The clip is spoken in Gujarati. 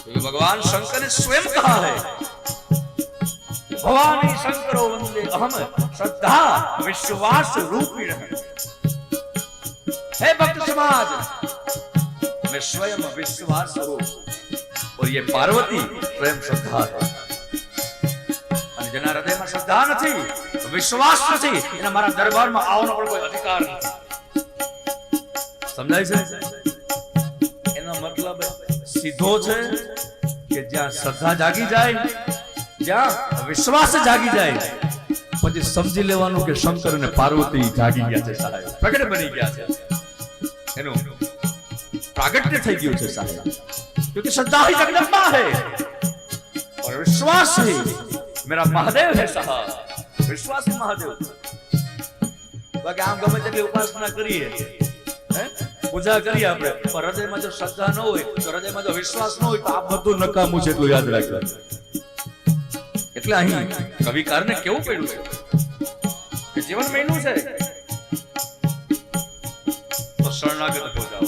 भगवान शंकर ने स्वयं कहा है, भवानी शंकरो वंदे अहम श्रद्धा विश्वास रूपिण। हे भक्त समाज, मैं स्वयं विश्वास हूं और ये पार्वती स्वयं श्रद्धा है। જેના હૃદયમાં શ્રદ્ધા નથી, વિશ્વાસ નથી, એના મારા દરબારમાં આવવાનો પણ કોઈ અધિકાર નથી। સમજાય છે? એનો મતલબ સીધો છે કે જ્યાં શ્રદ્ધા જાગી જાય, જ્યાં વિશ્વાસ જાગી જાય, પછી સમજી લેવાનું કે શંકર અને પાર્વતી જાગી ગયા છે સાહેબ, પ્રગટ બની ગયા છે, એનું પ્રાગટ્ય થઈ ગયું છે સાહેબ। क्योंकि श्रद्धा ही जगदम्बा है और विश्वास ही मेरा महादेव है साहब, विश्वास ही महादेव। बाकी आम गमे तेटली उपासना करिए, पूजा करिए આપણે, પણ હૃદયમાં જો શ્રદ્ધા ન હોય, તો હૃદયમાં જો વિશ્વાસ ન હોય, તો આ બધું નકામું છે, એટલું યાદ રાખજો। એટલે અહીં કવિકારને કેવું પડ્યું છે કે જીવન મહિનું છે તો શરણાગત હો જાઓ।